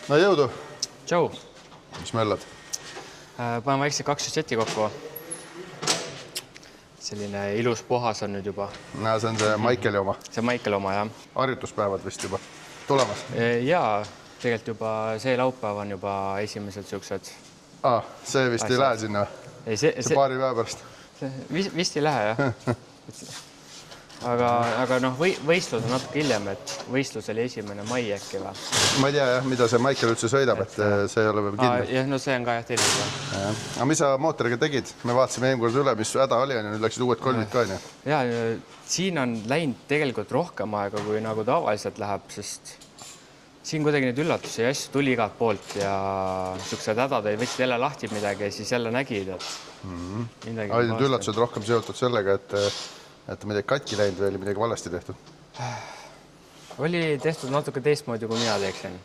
No jõudu. Tšau. Mis möllad? Panen vaikselt 2 seti kokku. Selline ilus puhas on nüüd juba. No, see on see Maikeli oma. See Maikeli oma, jah. Harjutuspäevad vist juba tulemas. Jaa, tegelikult juba see laupäev on juba esimesed siuksed. See vist ei lähe sinna. See paari päeva pärast. Vist ei lähe, jah. Aga noh, võistlus on natuke hiljem, et võistlus oli 1. mai äkki või? Ma ei tea, jah, mida see Maikel üldse sõidab, et see ei ole veel kindel. Jah, no see on ka jah teine. Aga mis sa mootoriga tegid? Me vaatasime eelmine üle, mis häda oli ja nüüd läksid uued kolmid ka. Ja siin on läinud tegelikult rohkem aega, kui nagu tavaliselt läheb, sest siin kuidagi neid üllatusi ja asju tuli igalt poolt ja siuksed hädad ei võtsid jälle lahti midagi ja siis jälle nägid, et olid need üllatused rohkem seotud sellega, et midagi katki läinud või oli midagi valesti tehtud? Oli tehtud natuke teistmoodi, kui mina teeksin.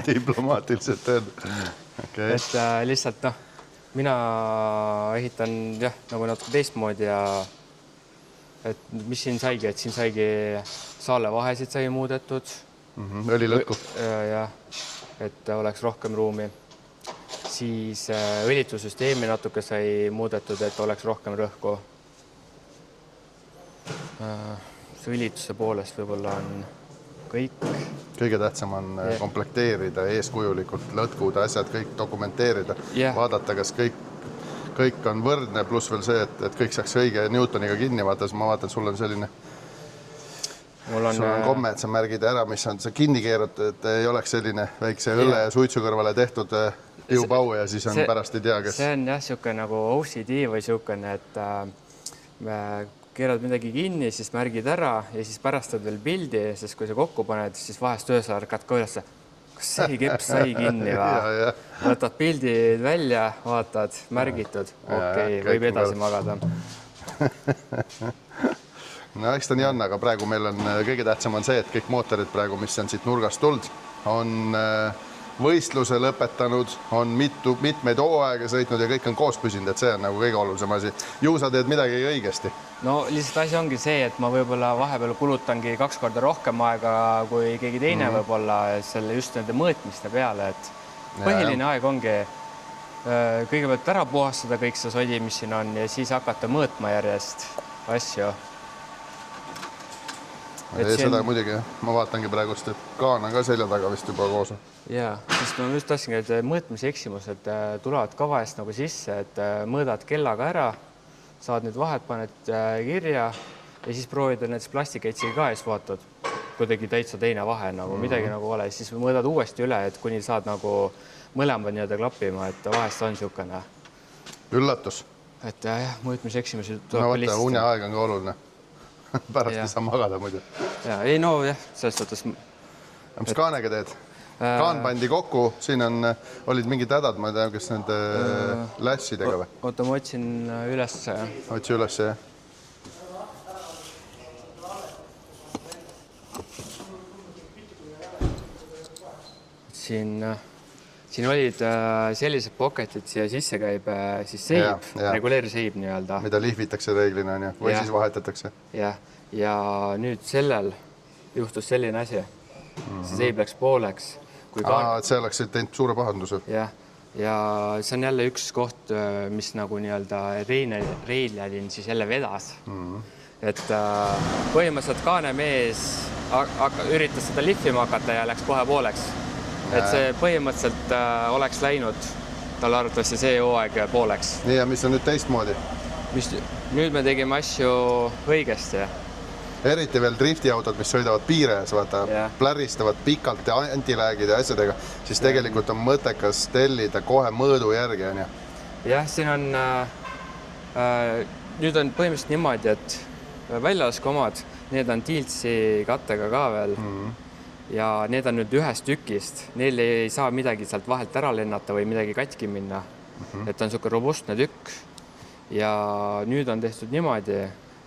Diplomaatiliselt öelda. Et lihtsalt, noh, mina ehitan jah, nagu natuke teistmoodi ja et mis siin saigi, et siin saigi saale vahesid sai muudetud. Õli lõtku. Jah, et oleks rohkem ruumi. Siis õlitussüsteemi natuke sai muudetud, et oleks rohkem rõhku. See õlituse poolest võib-olla on kõik. Kõige tähtsam on komplekteerida eeskujulikult lõtkud, asjad, kõik dokumenteerida. Vaadata, kas kõik on võrdne, pluss veel see, et kõik saaks õige Newtoniga kinni vaata. Ma vaatan, sul on selline sul on komme, et sa märgid ära, mis on see kinni keeratud, et ei oleks selline väikse õlle ja suitsu kõrvale tehtud piupau ja siis on pärast ei tea, kes. See on jah siuke nagu OCD või siukene, et keerad midagi kinni, siis märgid ära ja siis pärastad veel pildi, sest kui sa kokku paned, siis vahest öösel ärkad ka üles. Kas see keps sai kinni või? Võtad pildid välja, vaatad, märgitud. Okei, võib edasi magada. No eks ta nii on, aga praegu meil on kõige tähtsam on see, et kõik mootorid praegu, mis on siit nurgast tuld, on võistluse lõpetanud, on mitmeid hooaega sõitnud ja kõik on koos püsinud, et see on nagu kõige olulisem asi. Ju sa teed midagi õigesti. No lihtsalt asi ongi see, et ma võib-olla vahepeal kulutangi 2 korda rohkem aega kui keegi teine võib-olla selle just nende mõõtmiste peale, et põhiline aeg ongi kõigepealt ära puhastada kõik see sodi, mis siin on ja siis hakata mõõtma järjest asju. Seda muidugi, ma vaatangi praegust, et kaan on ka selja taga vist juba koos. Jaa, sest ma just tahtsingi, et mõõtmise eksimused tulevad ka vahest nagu sisse, et mõõdad kellaga ära, saad need vahed, paned kirja ja siis proovida näiteks plastikeitsiga ka ees vaatad, kuidagi täitsa teine vahe, nagu midagi nagu ole, siis mõõdad uuesti üle, et kuni saad nagu mõlemad nii-öelda klappima, et vahest on niisugune. Üllatus. Et jah, mõõtmise eksimusi tuleb ka lihtsalt. Une aeg on ka oluline. Pärast ei saa magada muidu. Ei, no jah, selles suhtes. Mis kaanega teed? Kaan pandi kokku, siin olid mingid hädad, ma ei tea, kes nende lässidega või? Oota, ma otsin üles. Otsi üles, jah. Siin olid sellised pocketid, siia sisse käib siis seib, reguleeriseib nii-öelda. Mida lihvitakse reeglina või siis vahetatakse. Ja nüüd sellel juhtus selline asi. See seib läks pooleks. Et see oleks teinud suure pahanduse. Ja see on jälle üks koht, mis nagu nii-öelda Reiljalin siis jälle vedas. Et põhimõtteliselt kaanemees üritas seda lihvima hakata ja läks kohe pooleks. Et see põhimõtteliselt oleks läinud, tal arvatavasti see hooaeg pooleks. Nii, ja mis on nüüd teistmoodi? Nüüd me tegime asju õigesti. Eriti veel driftiautod, mis sõidavad piires, vaata, pläristavad pikalt ja antiläägid ja asjadega, siis tegelikult on mõttekas tellida kohe mõõdu järgi. Jah, siin on, nüüd on põhimõtteliselt niimoodi, et väljalasku omad, need on Tiltsi kattega ka veel. Ja need on nüüd ühest tükist. Neil ei saa midagi sealt vahelt ära lennata või midagi katki minna. Et on niisugune robustne tükk. Ja nüüd on tehtud niimoodi,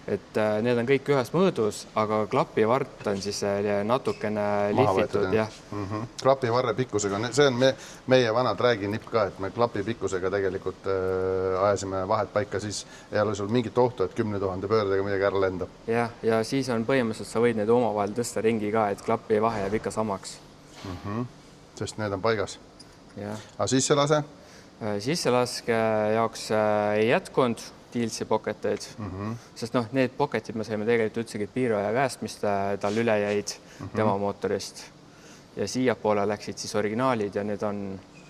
et need on kõik ühes mõõdus, aga klapivart on siis natukene lihvitud. Klapivarre pikkusega, see on meie vana trääginipp ka, et me klapi pikkusega tegelikult ajasime vahet paika, siis ei ole sul mingit ohtu, et 10 000 pöördega midagi ära lendab. Ja siis on põhimõtteliselt, sa võid need omavahel tõsta ringi ka, et klapi vahe jääb ikka samaks. Sest need on paigas. jah. Aga sisselase? Sisselaske jaoks ei jätkunud Tealsi pocketeid, sest noh, need pocketid me saime tegelikult üldsegi Piiroja käest, mis tal üle jäid tema mootorist. Ja siiapoole läksid siis originaalid ja need on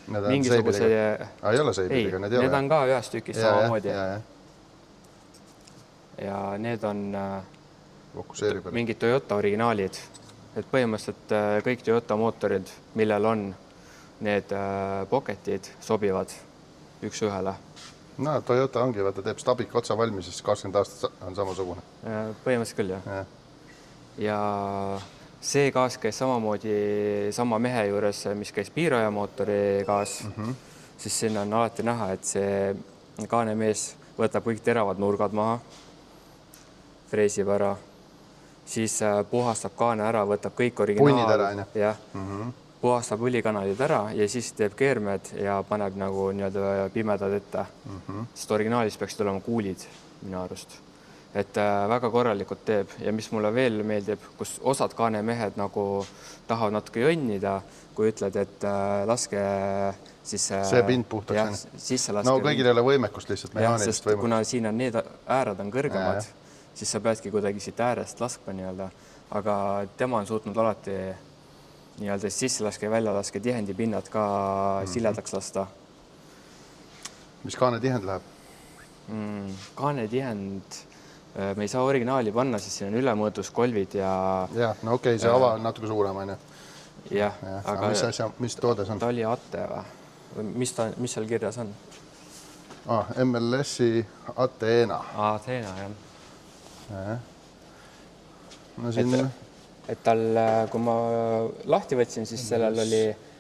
mingisuguse... Ei ole seibidega, need ei ole? Need on ka ühest tükist samamoodi. Ja need on mingid Toyota originaalid. Et põhimõtteliselt kõik Toyota mootorid, millel on need pocketid, sobivad üks ühele. No Toyota ongi, vaata, teeb stabik otsa valmis, siis 20 aastat on samasugune. Põhimõtteliselt küll, jah. Ja see gaas käis samamoodi sama mehe juures, mis käis Piiroja mootori gaas, siis sinna on alati näha, et see kaanemees võtab kõik teravad nurgad maha, freesib ära, siis puhastab kaane ära, võtab kõik Punnid ära, jah, puhastab õlikanalid ära ja siis teeb keermed ja paneb nagu nii-öelda pimedad ette. Sest originaalis peaksid olema kuulid minu arust. Et väga korralikult teeb ja mis mulle veel meeldib, kus osad kaanemehed nagu tahavad natuke jonnida, kui ütled, et laske siis... See pind puhtaks. Sisse laske. No kõigil ei ole võimekust lihtsalt, mehaanilist võimekust. Kuna siin on need äärad on kõrgemad, siis sa peadki kuidagi siit äärest laskma nii-öelda. Aga tema on suutnud alati nii-öelda sisselaske ja väljalaske tihendi pinnad ka siledaks lasta. Mis kaane tihend läheb? Kaane tihend, me ei saa originaali panna, siis siin on ülemõõdus kolvid ja... Jah, no okei, see ava on natuke suurem, on ju. Jah, aga... Mis toode see on? Ta oli Ate või? Mis seal kirjas on? MLS-i Ateena. Ateena, jah. No siin... Et tal, kui ma lahti võtsin, siis sellel oli...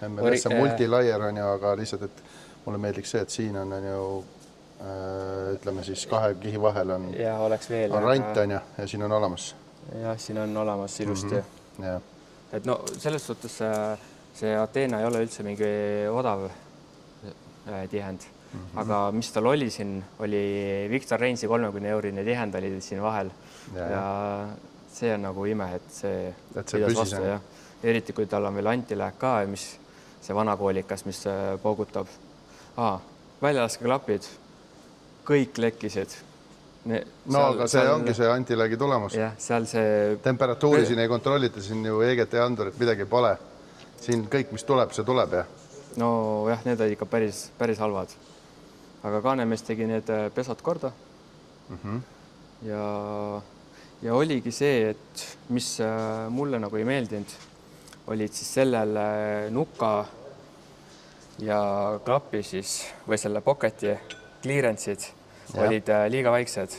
MLS on multilaier on ju, aga lihtsalt, et mulle meeldiks see, et siin on ju, ütleme siis 2 kihi vahel on... Ja oleks veel... On rant on ju, ja siin on olemas. Jah, siin on olemas ilusti. Et no selles suhtes see Ateena ei ole üldse mingi odav tihend. Aga mis tal oli siin, oli Victor Reinsi 30-eurine tihend oli siin vahel. Ja see on nagu ime, et see pidas vastu. Eriti kui tal on veel antilääk ka, mis see vanakoolikas, mis poogutab. Väljalaske klapid, kõik lekkisid. No aga see ongi see antiläägi tulemus. Jah, seal see... Temperatuuri siin ei kontrollita, siin ju EGT andurit midagi pole. Siin kõik, mis tuleb, see tuleb, jah? No jah, need olid ikka päris halvad. Aga kaanemees tegi need pesad korda. Ja oligi see, et mis mulle nagu ei meeldinud, olid siis sellel nuka ja klapi siis, või selle pocketi clearance'id olid liiga väiksed.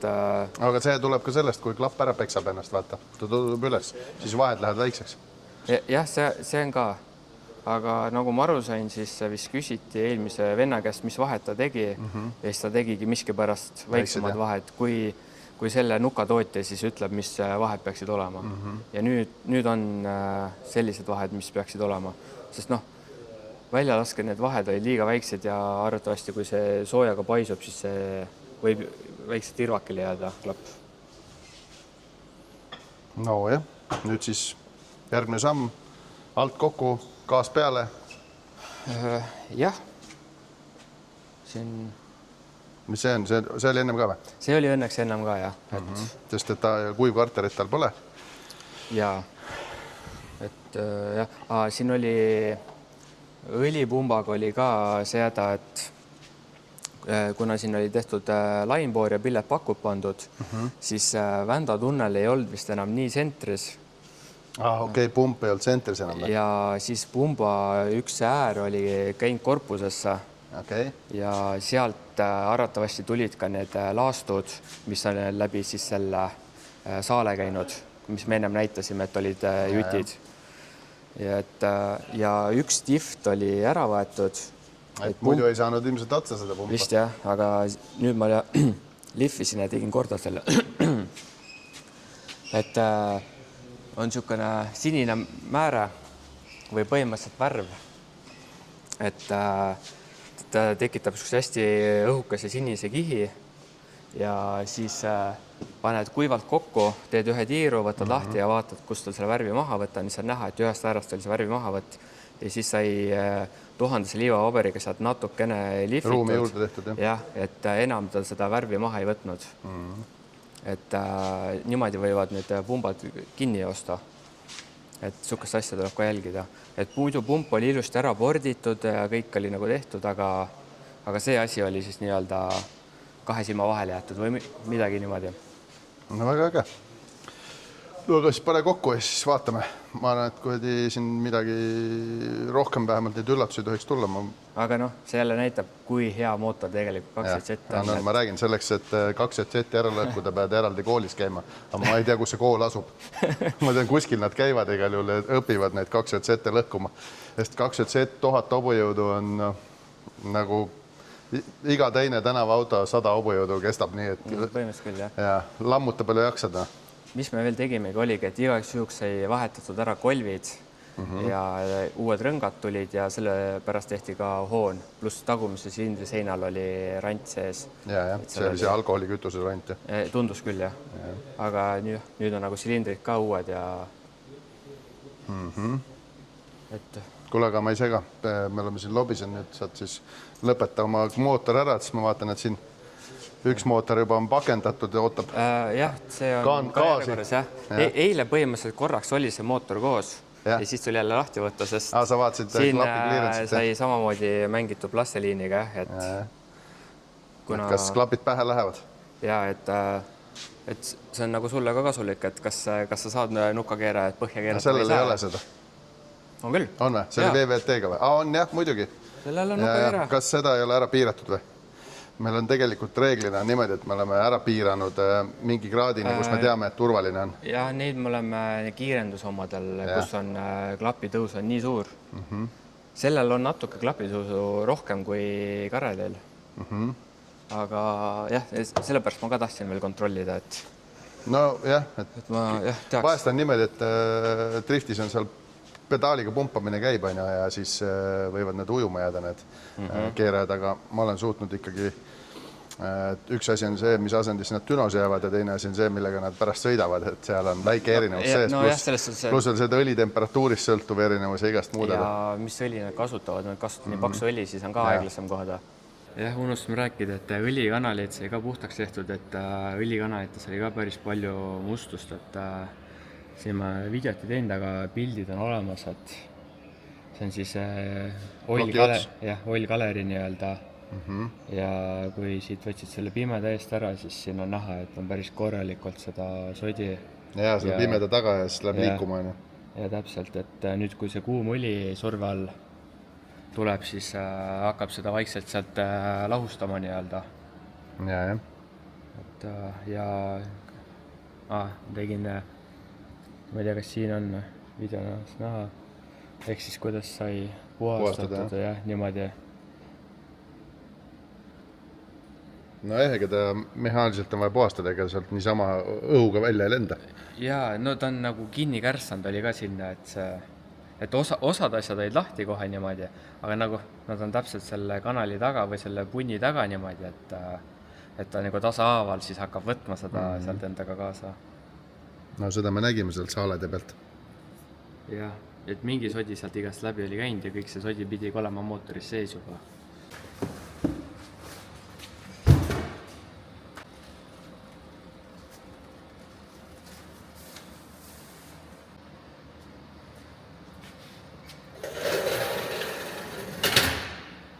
Aga see tuleb ka sellest, kui klapp ära peksab ennast, vaata. Ta tuleb üles, siis vahed lähevad väikseks. Jah, see on ka. Aga nagu ma aru sain, siis vist küsiti eelmise venna käest, mis vahet ta tegi ja siis ta tegigi miski pärast väiksemad vahed, kui selle nukatootja siis ütleb, mis vahed peaksid olema. Ja nüüd on sellised vahed, mis peaksid olema. Sest noh, väljalaske need vahed olid liiga väiksed ja arvatavasti, kui see soojaga paisub, siis see võib väikse tirvakile jääda klapp. No jah, nüüd siis järgmine samm, alt kokku, gaas peale. Jah. Mis see on? See oli ennem ka või? See oli õnneks ennem ka, jah. Sest et kuivkarterit tal pole? Jaa. Et jah, siin oli õlipumbaga oli ka see häda, et kuna siin oli tehtud lainboor ja pillet pakub pandud, siis Vända tunnel ei olnud vist enam nii sentris. Okei, pump ei olnud sentris enam. Ja siis pumba üks äär oli käinud korpusesse. Ja sealt arvatavasti tulid ka need laastud, mis on läbi siis selle saale käinud, mis me ennem näitasime, et olid jutid. Ja üks tift oli ära võetud. Et muidu ei saanud ilmselt otsa seda pumpa. Vist jah, aga nüüd ma lihvisin ja tegin korda selle. Et on niisugune sinine määre või põhimõtteliselt värv. Et ta tekitab hästi õhukese sinise kihi ja siis paned kuivalt kokku, teed ühe tiiru, võtad lahti ja vaatad, kust tal selle värvi maha võtta, siis on näha, et ühest äärast oli see värvi mahavõtt ja siis sai 1000 liivapaberiga sealt natukene lihvitud. Ruumi juurde tehtud, jah, et enam ta seda värvi maha ei võtnud. Et niimoodi võivad need pumbad kinni joosta. Et sukast asja tuleb ka jälgida. Et muidu pump oli ilusti ära porditud ja kõik oli nagu tehtud, aga see asi oli siis nii-öelda 2 silma vahele jäetud või midagi niimoodi. No väga äge. No aga siis pane kokku ja siis vaatame. Ma arvan, et kui siin midagi rohkem vähemalt neid üllatusi tohiks tulla. Aga noh, see jälle näitab, kui hea mootor tegelikult 2JZ on. No, ma räägin selleks, et 2JZ ära lõhkuda pead eraldi koolis käima. Aga ma ei tea, kus see kool asub. Ma tean, kuskil nad käivad igal juhul ja õpivad neid 2JZ lõhkuma. Sest 2JZ 1000 hobujõudu on nagu iga teine tänavaauto 100 hobujõudu kestab nii, et põhimõtteliselt küll, jah. Ja lammuta palju jaksada. Mis me veel tegimegi oligi, et igaks juhuks sai vahetatud ära kolvid ja uued rõngad tulid ja selle pärast tehti ka hoon, pluss tagumise silindri seinal oli rant sees. Ja, see oli see alkoholikütuse rant. Tundus küll, jah. Aga nüüd on nagu silindrid ka uued ja... Kuule, aga ma ei sega. Me oleme siin lobisen, nüüd saad siis lõpeta oma mootor ära, siis ma vaatan, et siin üks mootor juba on pakendatud ja ootab. Jah, see on järjekorras, jah. Eile põhimõtteliselt korraks oli see mootor koos ja siis tuli jälle lahti võtta, sest sa vaatasid, siin sai samamoodi mängitud plasteliiniga, et kas klapid pähe lähevad? Ja, et see on nagu sulle ka kasulik, et kas sa saad nukkakeera, et põhja keerata sellel ei ole seda. On küll. On või? See oli VVT-ga või? On jah, muidugi. Sellel on nukkakeera. Kas seda ei ole ära piiratud või? Meil on tegelikult reeglina niimoodi, et me oleme ära piiranud mingi kraadini, kus me teame, et turvaline on. Ja neid me oleme kiirendusomadel, kus on klapitõus on nii suur. Sellel on natuke klapitõusu rohkem kui Karelil. Aga jah, sellepärast ma ka tahtsin veel kontrollida, et... No jah, et ma teaks. Vahest on niimoodi, et driftis on seal pedaaliga pumpamine käib ja siis võivad need ujuma jääda need keerajad, aga ma olen suutnud ikkagi, üks asi on see, mis asendis nad dünos jäävad ja teine asi on see, millega nad pärast sõidavad, et seal on väike erinevus sees, pluss on see õlitemperatuurist sõltuv erinevus ja igast muudele. Ja mis õli nad kasutavad, nad kasutavad nii paksu õli, siis on ka aeglasem kohada. Jah, unustame rääkida, et õlikanalid sai ka puhtaks tehtud, et õlikanalites oli ka päris palju mustust, et siin ma videot ei teinud, aga pildid on olemas, et see on siis oil galeri nii-öelda. Ja kui siit võtsid selle pimeda eest ära, siis siin on näha, et on päris korralikult seda sodi. Ja selle pimeda taga ja siis läheb liikuma. Ja täpselt, et nüüd kui see kuum õli surve all tuleb, siis hakkab seda vaikselt sealt lahustama nii-öelda. Ja tegin... Ma ei tea, kas siin on videonas näha, ehk siis kuidas sai puhastatud ja niimoodi. No ega ta mehaaniliselt on vaja puhastada, ega sealt niisama õhuga välja ei lenda. Jaa, no ta on nagu kinni kärsand oli ka sinna, et osad asjad olid lahti kohe niimoodi, aga nagu nad on täpselt selle kanali taga või selle punni taga niimoodi, et ta nagu tasahaaval siis hakkab võtma seda sealt endaga kaasa. No seda me nägime sealt saalede pealt. Jah, et mingi sodi sealt igast läbi oli käinud ja kõik see sodi pidi olema mootoris sees juba.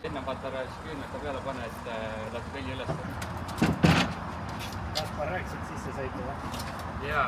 Enne vaata ära küünata peale pane, et laseb heli üles. Kas ma rääkisin sisse sõitu või? Jaa.